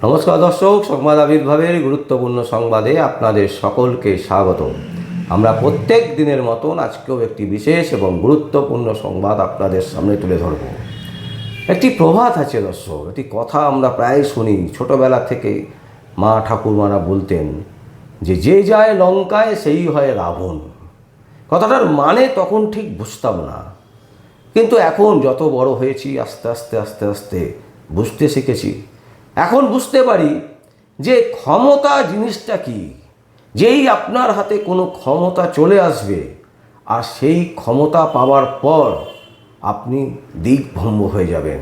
নমস্কার দর্শক, সংবাদ আবির্ভাবের গুরুত্বপূর্ণ সংবাদে আপনাদের সকলকে স্বাগত। আমরা প্রত্যেক দিনের মতন আজকেও একটি বিশেষ এবং গুরুত্বপূর্ণ সংবাদ আপনাদের সামনে তুলে ধরব। একটি প্রবাদ আছে দর্শক, একটি কথা আমরা প্রায় শুনি, ছোটবেলা থেকে মা ঠাকুরমারা বলতেন যে যে যায় লঙ্কায় সেই হয় রাবণ। কথাটার মানে তখন ঠিক বুঝতাম না, কিন্তু এখন যত বড় হয়েছি আস্তে আস্তে বুঝতে শিখেছি। এখন বুঝতে পারি যে ক্ষমতা জিনিসটা কি। যেই আপনার হাতে কোনো ক্ষমতা চলে আসবে আর সেই ক্ষমতা পাওয়ার পর আপনি দিকভ্রম হয়ে যাবেন,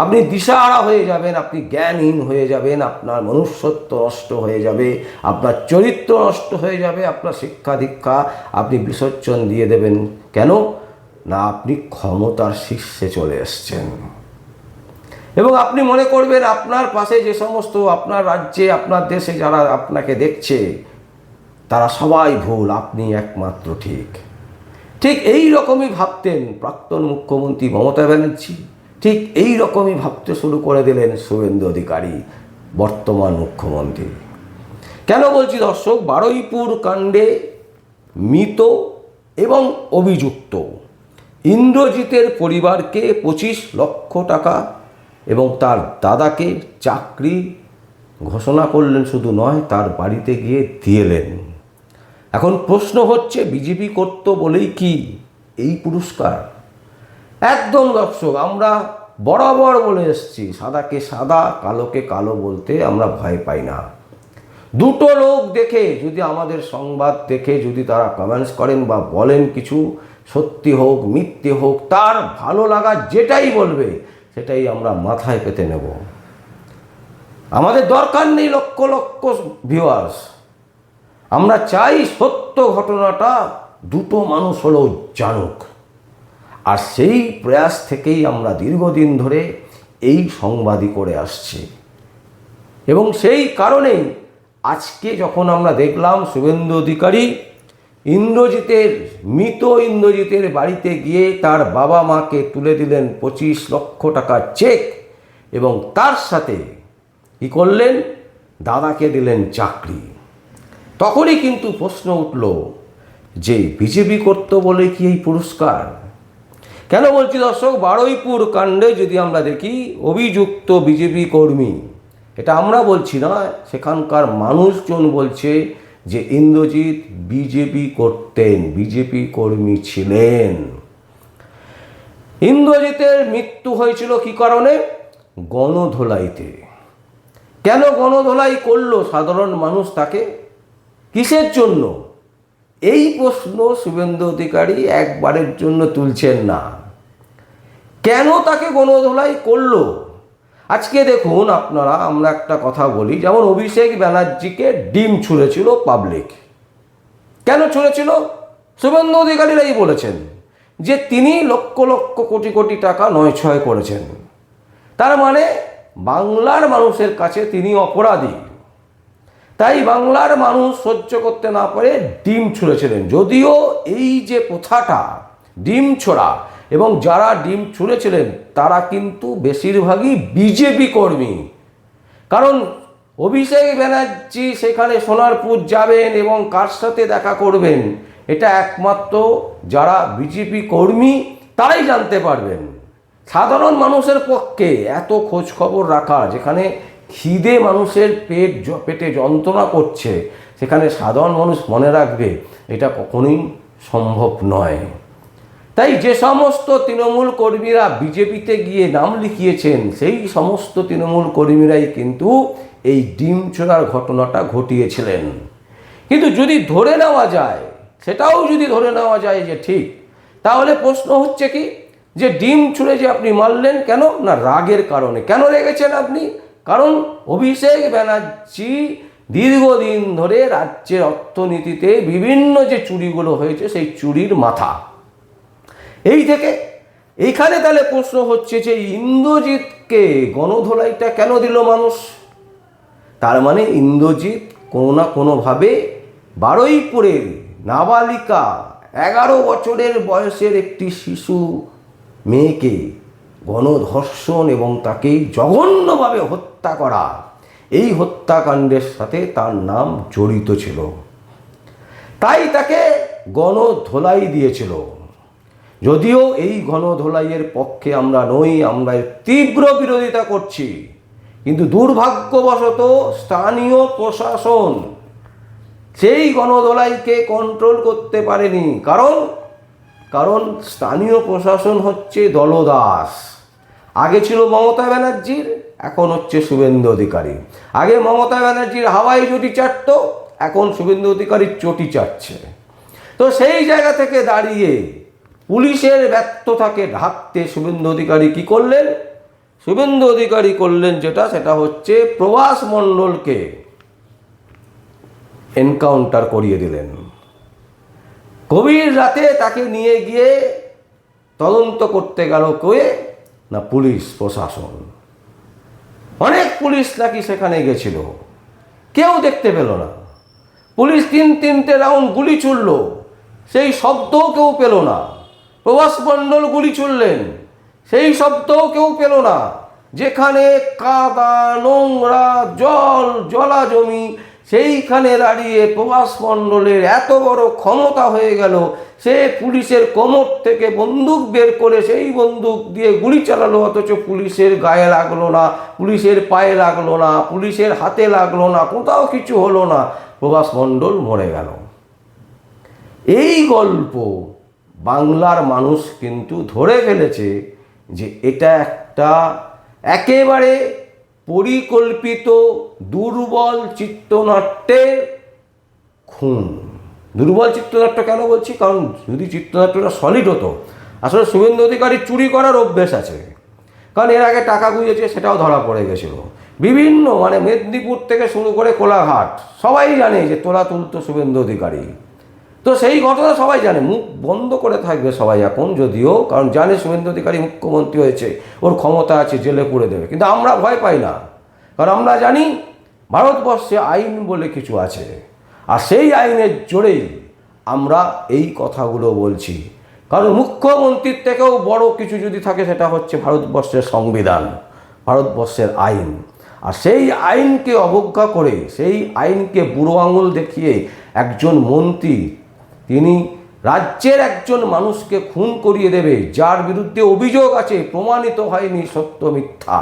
আপনি দিশাহারা হয়ে যাবেন, আপনি জ্ঞানহীন হয়ে যাবেন, আপনার মনুষ্যত্ব নষ্ট হয়ে যাবে, আপনার চরিত্র নষ্ট হয়ে যাবে, আপনার শিক্ষা দীক্ষা আপনি বিসর্জন দিয়ে দেবেন। কেন না, আপনি ক্ষমতার শীর্ষে চলে এসছেন এবং আপনি মনে করবেন আপনার পাশে যে সমস্ত আপনার রাজ্যে আপনার দেশে যারা আপনাকে দেখছে তারা সবাই ভুল, আপনি একমাত্র ঠিক। ঠিক এই রকমই ভাবতেন প্রাক্তন মুখ্যমন্ত্রী মমতা ব্যানার্জি, ঠিক এই রকমই ভাবতে শুরু করে দিলেন শুভেন্দু অধিকারী, বর্তমান মুখ্যমন্ত্রী। কেন বলছি দর্শক, বারুইপুর কাণ্ডে মৃত এবং অভিযুক্ত ইন্দ্রজিতের পরিবারকে 25 লক্ষ টাকা এবং তার দাদাকে চাকরি ঘোষণা করলেন, শুধু নয় তার বাড়িতে গিয়ে দিয়েলেন। এখন প্রশ্ন হচ্ছে, বিজেপি করতো বলেই কি এই পুরস্কার? একদম দর্শক, আমরা বরাবর বলে এসেছি, সাদাকে সাদা কালোকে কালো বলতে আমরা ভয় পাই না। দুটো লোক দেখে যদি আমাদের সংবাদ দেখে যদি তারা কমেন্টস করেন বা বলেন কিছু, সত্যি হোক মিথ্যে হোক, তার ভালো লাগা যেটাই বলবে সেটাই আমরা মাথায় পেতে নেব। আমাদের দরকার নেই লক্ষ লক্ষ ভিউয়ার্স, আমরা চাই সত্য ঘটনাটা দুটো মানুষ হলেও জানুক। আর সেই প্রয়াস থেকেই আমরা দীর্ঘদিন ধরে এই সংবাদই করে আসছি এবং সেই কারণেই আজকে যখন আমরা দেখলাম শুভেন্দু অধিকারী মৃত ইন্দ্রজিতের বাড়িতে গিয়ে তার বাবা মাকে তুলে দিলেন 25 লক্ষ টাকার চেক এবং তার সাথে কী করলেন, দাদাকে দিলেন চাকরি। তখনই কিন্তু প্রশ্ন উঠল যে বিজেপি করতো বলে কি এই পুরস্কার? কেন বলছি দর্শক, বারুইপুর কাণ্ডে যদি আমরা দেখি অভিযুক্ত বিজেপি কর্মী, এটা আমরা বলছি না, সেখানকার মানুষজন বলছে যে ইন্দ্রজিৎ বিজেপি করতেন, বিজেপি কর্মী ছিলেন। ইন্দ্রজিতের মৃত্যু হয়েছিল কি কারণে? গণধোলাইতে। কেন গণধোলাই করলো সাধারণ মানুষ তাকে? কিসের জন্য? এই প্রশ্ন শুভেন্দু অধিকারী একবারের জন্য তুলছেন না। কেন তাকে গণধোলাই করলো? আজকে দেখুন আপনারা, আমরা একটা কথা বলি, যেমন অভিষেক ব্যানার্জিকে ডিম ছুঁড়েছিল পাবলিক। কেন ছুঁড়েছিল? শুভেন্দু অধিকারীরাই বলেছেন যে তিনি লক্ষ লক্ষ কোটি কোটি টাকা নয়-ছয় করেছেন, তার মানে বাংলার মানুষের কাছে তিনি অপরাধী। তাই বাংলার মানুষ সহ্য করতে না পারে ডিম ছুঁড়েছিলেন। যদিও এই যে প্রথাটা ডিম ছোড়া, এবং যারা ডিম ছুঁড়েছিলেন তারা কিন্তু বেশিরভাগই বিজেপি কর্মী। কারণ অভিষেক ব্যানার্জি সেখানে সোনারপুর যাবেন এবং কার সাথে দেখা করবেন, এটা একমাত্র যারা বিজেপি কর্মী তারাই জানতে পারবেন। সাধারণ মানুষের পক্ষে এত খোঁজ খবর রাখা, যেখানে খিদে মানুষের পেটে যন্ত্রণা করছে, সেখানে সাধারণ মানুষ মনে রাখবে, এটা কখনোই সম্ভব নয়। তাই যে সমস্ত তৃণমূল কর্মীরা বিজেপিতে গিয়ে নাম লিখিয়েছেন, সেই সমস্ত তৃণমূল কর্মীরাই কিন্তু এই ডিম ছোড়ার ঘটনাটা ঘটিয়েছিলেন। কিন্তু যদি ধরে নেওয়া যায়, সেটাও যদি ধরে নেওয়া যায় যে ঠিক, তাহলে প্রশ্ন হচ্ছে কি, যে ডিম ছুঁড়ে যে আপনি মারলেন কেন? না রাগের কারণে। কেন রেগেছেন আপনি? কারণ অভিষেক ব্যানার্জি দীর্ঘদিন ধরে রাজ্যের অর্থনীতিতে বিভিন্ন যে চুরিগুলো হয়েছে সেই চুরির মাথা। এই থেকে এইখানে তাহলে প্রশ্ন হচ্ছে যে ইন্দ্রজিৎকে গণধোলাইটা কেন দিল মানুষ? তার মানে ইন্দ্রজিৎ কোনো না কোনোভাবে বারুইপুরের নাবালিকা 11 বছরের বয়সের একটি শিশু মেয়েকে গণধর্ষণ এবং তাকে জঘন্যভাবে হত্যা করা, এই হত্যাকাণ্ডের সাথে তার নাম জড়িত ছিল, তাই তাকে গণধোলাই দিয়েছিল। যদিও এই গণধোলাইয়ের পক্ষে আমরা নই, আমরা এর তীব্র বিরোধিতা করছি, কিন্তু দুর্ভাগ্যবশত স্থানীয় প্রশাসন সেই গণধোলাইকে কন্ট্রোল করতে পারেনি। কারণ স্থানীয় প্রশাসন হচ্ছে দলদাস। আগে ছিল মমতা ব্যানার্জির, এখন হচ্ছে শুভেন্দু অধিকারী। আগে মমতা ব্যানার্জির হাওয়াই চটি চাটত, এখন শুভেন্দু অধিকারীর চটি চাটছে। তো সেই জায়গা থেকে দাঁড়িয়ে পুলিশের ব্যর্থতাকে ঢাকতে শুভেন্দু অধিকারী কী করলেন? শুভেন্দু অধিকারী করলেন সেটা হচ্ছে প্রভাস মণ্ডলকে এনকাউন্টার করিয়ে দিলেন। গভীর রাতে তাকে নিয়ে গিয়ে তদন্ত করতে গেল কে না পুলিশ প্রশাসন। অনেক পুলিশ নাকি সেখানে গেছিল, কেউ দেখতে পেল না। পুলিশ তিনটে রাউন্ড গুলি ছুড়ল, সেই শব্দও কেউ পেল না। প্রভাস মণ্ডল গুলি ছুড়লেন, সেই শব্দও কেউ পেল না। যেখানে কাদা, নোংরা, জলা জমি, সেইখানে দাঁড়িয়ে প্রভাস মণ্ডলের এত বড় ক্ষমতা হয়ে গেল, সে পুলিশের কোমর থেকে বন্দুক বের করে সেই বন্দুক দিয়ে গুলি চালালো, অথচ পুলিশের গায়ে লাগলো না, পুলিশের পায়ে লাগলো না, পুলিশের হাতে লাগলো না, কোথাও কিছু হলো না। প্রভাস মণ্ডল মরে গেল। এই গল্প বাংলার মানুষ কিন্তু ধরে ফেলেছে যে এটা একটা একেবারে পরিকল্পিত দুর্বল চিত্রনাট্যের খুন। দুর্বল চিত্রনাট্য কেন বলছি? কারণ যদি চিত্রনাট্যটা সলিড হতো, আসলে শুভেন্দু অধিকারীর চুরি করার অভ্যেস আছে, কারণ এর আগে টাকা গুঁজেছে, সেটাও ধরা পড়ে গেছিল। বিভিন্ন মেদিনীপুর থেকে শুরু করে কোলাঘাট সবাই জানে যে তোলা তুলতো শুভেন্দু অধিকারী। তো সেই ঘটনা সবাই জানে, মুখ বন্ধ করে থাকবে সবাই এখন, যদিও কারণ জানে শুভেন্দু অধিকারী মুখ্যমন্ত্রী হয়েছে, ওর ক্ষমতা আছে, জেলে পুরে দেবে। কিন্তু আমরা ভয় পাই না, কারণ আমরা জানি ভারতবর্ষে আইন বলে কিছু আছে, আর সেই আইনের জোরেই আমরা এই কথাগুলো বলছি। কারণ মুখ্যমন্ত্রীর থেকেও বড় কিছু যদি থাকে, সেটা হচ্ছে ভারতবর্ষের সংবিধান, ভারতবর্ষের আইন। আর সেই আইনকে অবজ্ঞা করে, সেই আইনকে বুড়ো আঙুল দেখিয়ে একজন মন্ত্রী তিনি রাজ্যের একজন মানুষকে খুন করিয়ে দেবে, যার বিরুদ্ধে অভিযোগ আছে, প্রমাণিত হয়নি সত্য মিথ্যা,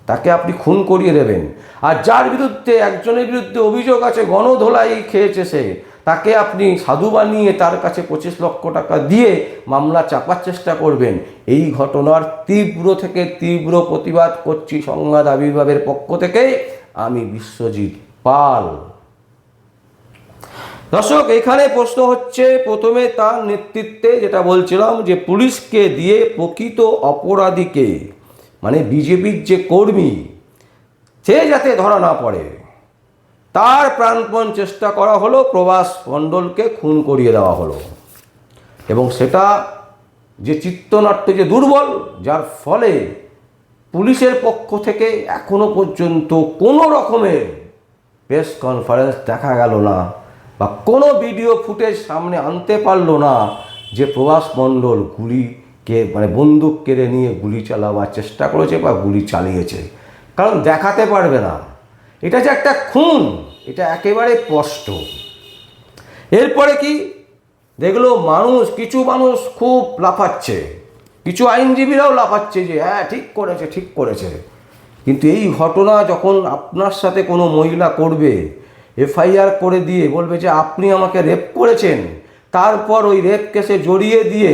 তাকে আপনি খুন করিয়ে দেবেন। আর যার বিরুদ্ধে একজনের বিরুদ্ধে অভিযোগ আছে গণধোলাই খেয়েছে সে, তাকে আপনি সাধু বানিয়ে তার কাছে 25 লক্ষ টাকা দিয়ে মামলা চাপার চেষ্টা করবেন। এই ঘটনার তীব্র থেকে তীব্র প্রতিবাদ করছি সংবাদ আবির্ভাবের পক্ষ থেকে। আমি বিশ্বজিৎ পাল। দর্শক, এখানে প্রশ্ন হচ্ছে প্রথমে তার নেতৃত্বে, যেটা বলছিলাম যে পুলিশকে দিয়ে প্রকৃত অপরাধীকে, মানে বিজেপির যে কর্মী, সে যাতে ধরা না পড়ে, তার প্রাণপণ চেষ্টা করা হলো, প্রভাস মণ্ডলকে খুন করিয়ে দেওয়া হলো। এবং সেটা যে চিত্রনাট্য যে দুর্বল, যার ফলে পুলিশের পক্ষ থেকে এখনো পর্যন্ত কোনো রকমের প্রেস কনফারেন্স দেখা গেল না, বা কোনো ভিডিও ফুটেজ সামনে আনতে পারলো না যে প্রভাস মণ্ডল গুলিকে বন্দুক কেড়ে নিয়ে গুলি চালাবার চেষ্টা করেছে বা গুলি চালিয়েছে। কারণ দেখাতে পারবে না। এটা যে একটা খুন, এটা একেবারে স্পষ্ট। এরপরে কি দেখলো কিছু মানুষ খুব লাফাচ্ছে, কিছু আইনজীবীরাও লাফাচ্ছে যে হ্যাঁ ঠিক করেছে। কিন্তু এই ঘটনা যখন আপনার সাথে কোনো মহিলা করবে, এফআইআর করে দিয়ে বলবে যে আপনি আমাকে রেপ করেছেন, তারপর ওই রেপ কেসে জড়িয়ে দিয়ে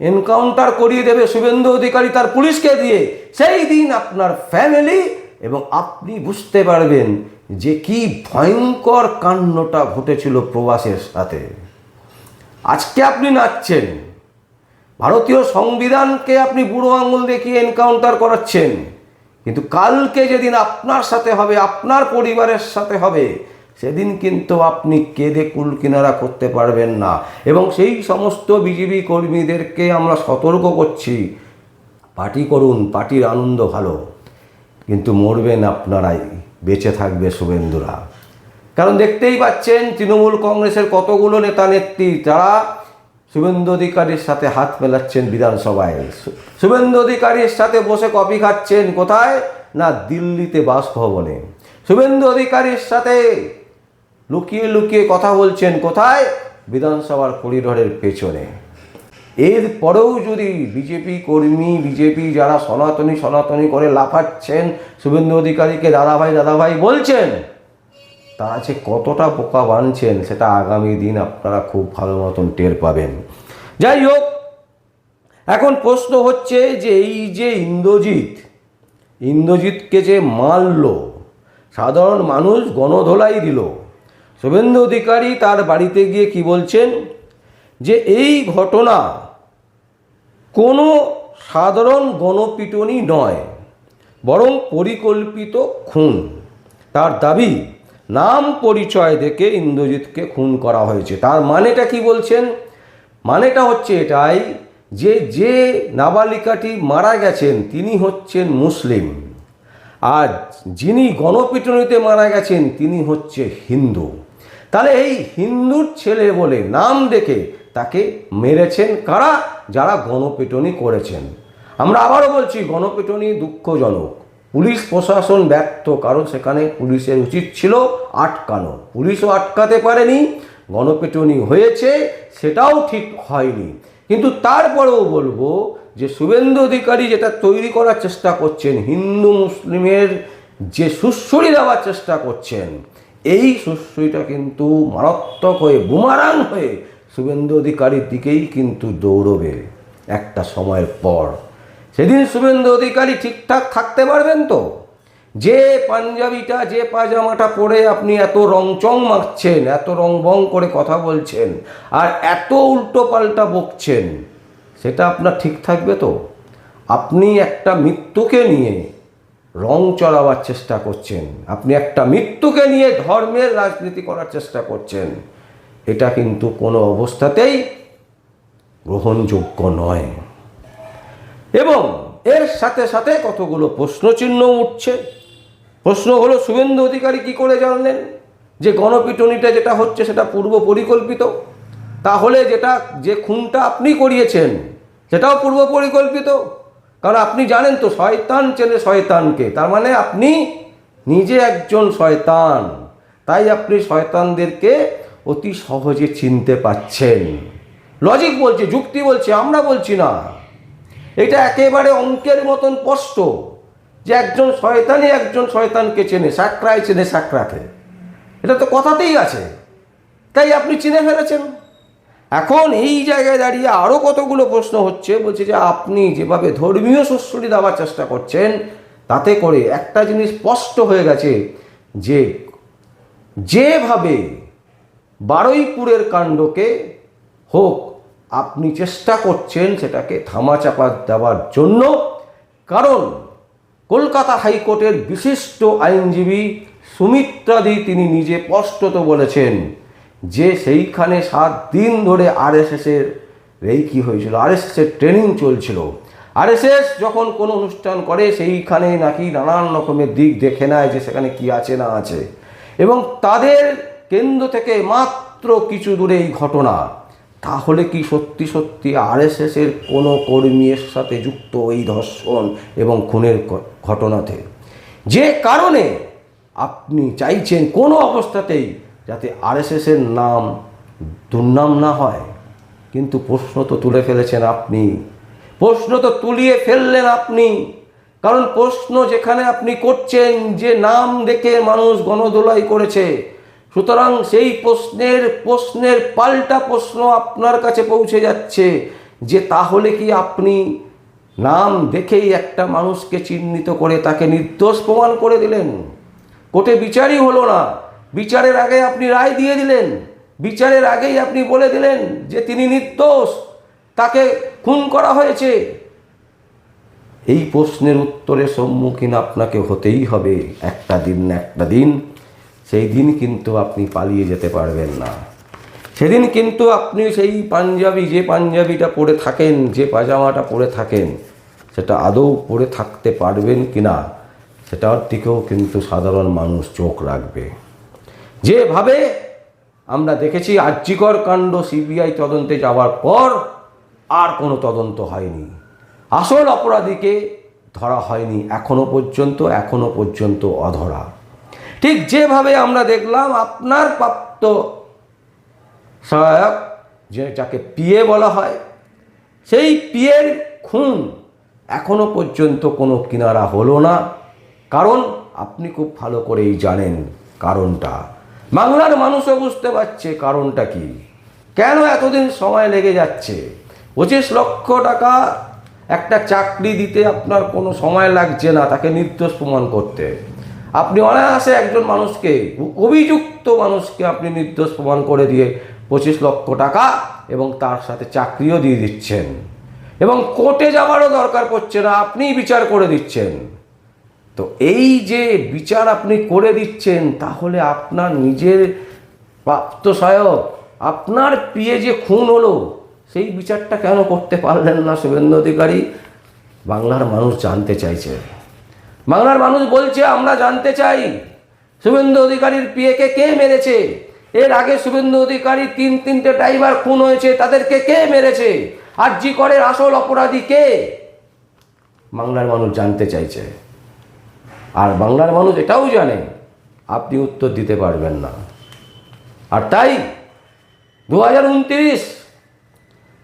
এনকাউন্টার করিয়ে দেবে শুভেন্দু অধিকারী তার পুলিশকে দিয়ে, সেই দিন আপনার ফ্যামিলি এবং আপনি বুঝতে পারবেন যে কি ভয়ঙ্কর কাণ্ডটা ঘটেছিল প্রভাসের সাথে। আজকে আপনি নাচছেন, ভারতীয় সংবিধানকে আপনি বুড়ো আঙুল দেখিয়ে এনকাউন্টার করাচ্ছেন, কিন্তু কালকে যেদিন আপনার সাথে হবে, আপনার পরিবারের সাথে হবে, সেদিন কিন্তু আপনি কেঁদে কুল কিনারা করতে পারবেন না। এবং সেই সমস্ত বিজেপি কর্মীদেরকে আমরা সতর্ক করছি, পার্টি করুন, পার্টির আনন্দ ভালো, কিন্তু মরবেন আপনারাই, বেঁচে থাকবে শুভেন্দুরা। কারণ দেখতেই পাচ্ছেন তৃণমূল কংগ্রেসের কতগুলো নেতা নেত্রী যারা শুভেন্দু অধিকারীর সাথে হাত মেলাচ্ছেন বিধানসভায়, শুভেন্দু অধিকারীর সাথে বসে কফি খাচ্ছেন কোথায় না দিল্লিতে বাসভবনে। শুভেন্দু অধিকারীর সাথে লুকিয়ে লুকিয়ে কথা বলছেন কোথায়? বিধানসভার করিডোরের পেছনে। এরপরেও যদি বিজেপি কর্মী, বিজেপি যারা সনাতনী করে লাফাচ্ছেন, শুভেন্দু অধিকারীকে দাদাভাই বলছেন, তারা যে কতটা বোকা বানছেন সেটা আগামী দিন আপনারা খুব ভালো মতন টের পাবেন। যাই হোক, এখন প্রশ্ন হচ্ছে যে এই যে ইন্দ্রজিৎকে যে মারল, সাধারণ মানুষ গণধোলাই দিল, শুভেন্দু অধিকারী তার বাড়িতে গিয়ে কি বলছেন? যে এই ঘটনা কোনো সাধারণ গণপিটুনি নয়, বরং পরিকল্পিত খুন। তার দাবি, নাম পরিচয় দেখে ইন্দ্রজিৎকে খুন করা হয়েছে। তার মানেটা কি বলছেন? মানেটা হচ্ছে এটাই যে নাবালিকাটি মারা গেছেন তিনি হচ্ছেন মুসলিম, আর যিনি গণপিটুনিতে মারা গেছেন তিনি হচ্ছে হিন্দু। তাহলে এই হিন্দুর ছেলে বলে নাম দেখে তাকে মেরেছেন কারা? যারা গণপিটুনি করেছেন। আমরা আবারও বলছি, গণপিটুনি দুঃখজনক, পুলিশ প্রশাসন ব্যর্থ, কারণ সেখানে পুলিশের উচিত ছিল আটকানো, পুলিশও আটকাতে পারেনি, গণপিটুনি হয়েছে সেটাও ঠিক হয়নি। কিন্তু তারপরেও বলবো যে শুভেন্দু অধিকারী যেটা তৈরি করার চেষ্টা করছেন, হিন্দু মুসলিমের যে সুশ্রী দেওয়ার চেষ্টা করছেন, এই সুশ্রীটা কিন্তু মারাত্মক হয়ে বুমারাং হয়ে শুভেন্দু অধিকারীর দিকেই কিন্তু দৌড়বে একটা সময়ের পর। সেদিন শুভেন্দু অধিকারী ঠিকঠাক থাকতে পারবেন তো? যে পাঞ্জাবিটা, যে পাজামাটা পরে আপনি এত রংচং মাখছেন, এত রংবং করে কথা বলছেন, আর এত উল্টো পাল্টা বকছেন, সেটা আপনার ঠিক থাকবে তো? আপনি একটা মৃত্যুকে নিয়ে রং চড়াবার চেষ্টা করছেন, আপনি একটা মৃত্যুকে নিয়ে ধর্মের রাজনীতি করার চেষ্টা করছেন, এটা কিন্তু কোনো অবস্থাতেই গ্রহণযোগ্য নয়। এবং এর সাথে সাথে কতগুলো প্রশ্নচিহ্ন উঠছে। প্রশ্ন হলো, শুভেন্দু অধিকারী কি করে জানলেন যে গণপিটুনিটা যেটা হচ্ছে সেটা পূর্ব পরিকল্পিত? তাহলে যে খুনটা আপনি করিয়েছেন সেটাও পূর্ব পরিকল্পিত, কারণ আপনি জানেন তো শয়তান চেনে শয়তানকে, তার মানে আপনি নিজে একজন শয়তান, তাই আপনি শয়তানদেরকে অতি সহজে চিনতে পাচ্ছেন। লজিক বলছে, যুক্তি বলছে, আমরা বলছি না। এটা একেবারে অঙ্কের মতন স্পষ্ট যে একজন শয়তানই একজন শয়তানকে চেনে, সাকরাই চেনে সাকরাকে, এটা তো কথাতেই আছে, তাই আপনি চিনে ফেলেছেন। এখন এই জায়গায় দাঁড়িয়ে আরও কতগুলো প্রশ্ন হচ্ছে। বলছে যে আপনি যেভাবে ধর্মীয় সুশ্রী দেওয়ার চেষ্টা করছেন, তাতে করে একটা জিনিস স্পষ্ট হয়ে গেছে যে যেভাবে বারুইপুরের কাণ্ডকে হোক আপনি চেষ্টা করছেন সেটাকে ধামাচাপা দেওয়ার জন্য। কারণ কলকাতা হাইকোর্টের বিশিষ্ট আইনজীবী সুমিত্রা দি তিনি নিজে স্পষ্টত বলেছেন যে সেইখানে 7 দিন ধরে আরএসএসের কি হয়েছিল, আরএসএসের ট্রেনিং চলছিল। আরএসএস যখন কোনো অনুষ্ঠান করে সেইখানে নাকি নানান রকমের দিক দেখে নেয় যে সেখানে কি আছে না আছে, এবং তাদের কেন্দ্র থেকে মাত্র কিছু দূরে এই ঘটনা। তাহলে কি সত্যি সত্যি আরএসএসের কোনো কর্মীর সাথে যুক্ত এই ধর্ষণ এবং খুনের ঘটনাতে? যে কারণে আপনি চাইছেন কোনো অবস্থাতেই যাতে আরএসএসের নাম দুর্নাম না হয়। কিন্তু প্রশ্ন তো তুলে ফেলেছেন আপনি, প্রশ্ন তো তুলিয়ে ফেললেন আপনি। কারণ প্রশ্ন যেখানে আপনি করছেন যে নাম দেখে মানুষ গণধোলাই করেছে, সুতরাং সেই প্রশ্নের পাল্টা প্রশ্ন আপনার কাছে পৌঁছে যাচ্ছে যে তাহলে কি আপনি নাম দেখেই একটা মানুষকে চিহ্নিত করে তাকে নির্দোষ প্রমাণ করে দিলেন? কোর্টে বিচারই হলো না, বিচারের আগে আপনি রায় দিয়ে দিলেন, বিচারের আগেই আপনি বলে দিলেন যে তিনি নির্দোষ, তাকে খুন করা হয়েছে। এই প্রশ্নের উত্তরের সম্মুখীন আপনাকে হতেই হবে একটা দিন না একটা দিন। সেই দিন কিন্তু আপনি পালিয়ে যেতে পারবেন না। সেদিন কিন্তু আপনি সেই যে পাঞ্জাবিটা পরে থাকেন, যে পাজামাটা পরে থাকেন, সেটা আদৌ পরে থাকতে পারবেন কি না সেটার দিকেও কিন্তু সাধারণ মানুষ চোখ রাখবে। যেভাবে আমরা দেখেছি আরজিকর কাণ্ড সিবিআই তদন্তে যাওয়ার পর আর কোনো তদন্ত হয়নি, আসল অপরাধীকে ধরা হয়নি এখনো পর্যন্ত অধরা। ঠিক যেভাবে আমরা দেখলাম আপনার প্রাপ্ত সহায়ক, যাকে পিএ বলা হয়, সেই পিএর খুন এখনো পর্যন্ত কোনো কিনারা হলো না। কারণ আপনি খুব ভালো করেই জানেন কারণটা, বাংলার মানুষও বুঝতে পারছে কারণটা কি, কেন এতদিন সময় লেগে যাচ্ছে। 25 লক্ষ টাকা একটা চাকরি দিতে আপনার কোনো সময় লাগছে না তাকে নির্দোষ প্রমাণ করতে। আপনি অনায়াসে একজন মানুষকে, অভিযুক্ত মানুষকে আপনি নির্দোষ প্রমাণ করে দিয়ে 25 লক্ষ টাকা এবং তার সাথে চাকরিও দিয়ে দিচ্ছেন, এবং কোর্টে যাওয়ারও দরকার পড়ছে না, আপনিই বিচার করে দিচ্ছেন। তো এই যে বিচার আপনি করে দিচ্ছেন, তাহলে আপনার নিজের প্রাপ্ত সহায়ক, আপনার পিএ যে খুন হলো, সেই বিচারটা কেন করতে পারলেন না শুভেন্দু অধিকারী? বাংলার মানুষ জানতে চাইছে। বাংলার মানুষ বলছে আমরা জানতে চাই শুভেন্দু অধিকারীর পিএকে কে মেরেছে। এর আগে শুভেন্দু অধিকারী 3টে ড্রাইভার খুন হয়েছে, তাদেরকে কে মেরেছে? আরজি করের আসল অপরাধী কে? বাংলার মানুষ জানতে চাইছে। আর বাংলার মানুষ এটাও জানে আপনি উত্তর দিতে পারবেন না। আর তাই 2029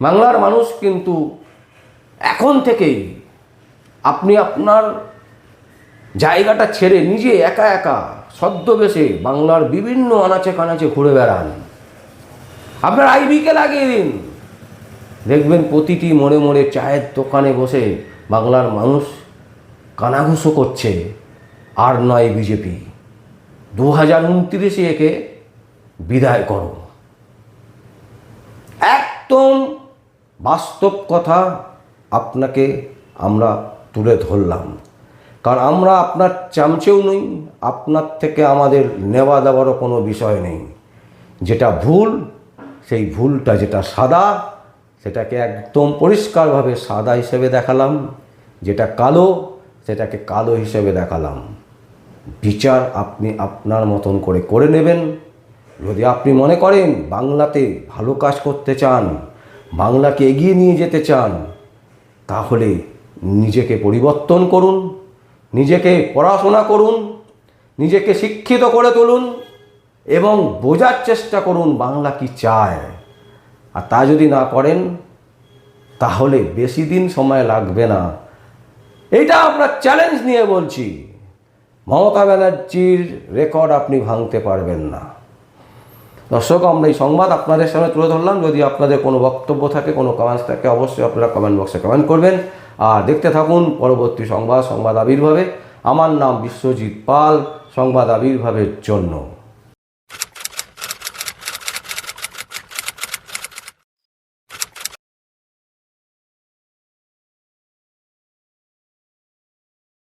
বাংলার মানুষ কিন্তু এখন থেকেই আপনি আপনার জায়গাটা ছেড়ে নিজে একা একা ছদ্মবেশে বাংলার বিভিন্ন আনাচে কানাচে ঘুরে বেড়ান, আপনার আইবিকে লাগিয়ে দিন। দেখবেন প্রতিটি মোড়ে মোড়ে চায়ের দোকানে বসে বাংলার মানুষ কানাঘুষো করছে, আর নয় বিজেপি। 2029 একে বিদায় করো। একদম বাস্তব কথা আপনাকে আমরা তুলে ধরলাম, কারণ আমরা আপনার চামচেও নই, আপনার থেকে আমাদের নেওয়া দেওয়ারও কোনো বিষয় নেই। যেটা ভুল, সেই ভুলটা যেটা সাদা, সেটাকে একদম পরিষ্কারভাবে সাদা হিসেবে দেখালাম, যেটা কালো সেটাকে কালো হিসেবে দেখালাম। বিচার আপনি আপনার মতন করে করে নেবেন। যদি আপনি মনে করেন বাংলাতে ভালো কাজ করতে চান, বাংলাকে এগিয়ে নিয়ে যেতে চান, তাহলে নিজেকে পরিবর্তন করুন, নিজেকে পড়াশোনা করুন, নিজেকে শিক্ষিত করে তুলুন এবং বোঝার চেষ্টা করুন বাংলা কি চায়। আর তা যদি না করেন, তাহলে বেশি দিন সময় লাগবে না। এটা আপনার চ্যালেঞ্জ নিয়ে বলছি, মমতা ব্যানার্জির রেকর্ড আপনি ভাঙতে পারবেন না। দর্শক, আমরা এই সংবাদ আপনাদের সামনে তুলে ধরলাম। যদি আপনাদের কোনো বক্তব্য থাকে, কোনো কমেন্টস থাকে, অবশ্যই আপনারা কমেন্ট বক্সে কমেন্ট করবেন। আর দেখতে থাকুন পরবর্তী সংবাদ আবির্ভাবে। আমার নাম বিশ্বজিৎ পাল, সংবাদ আবির্ভাবের জন্য।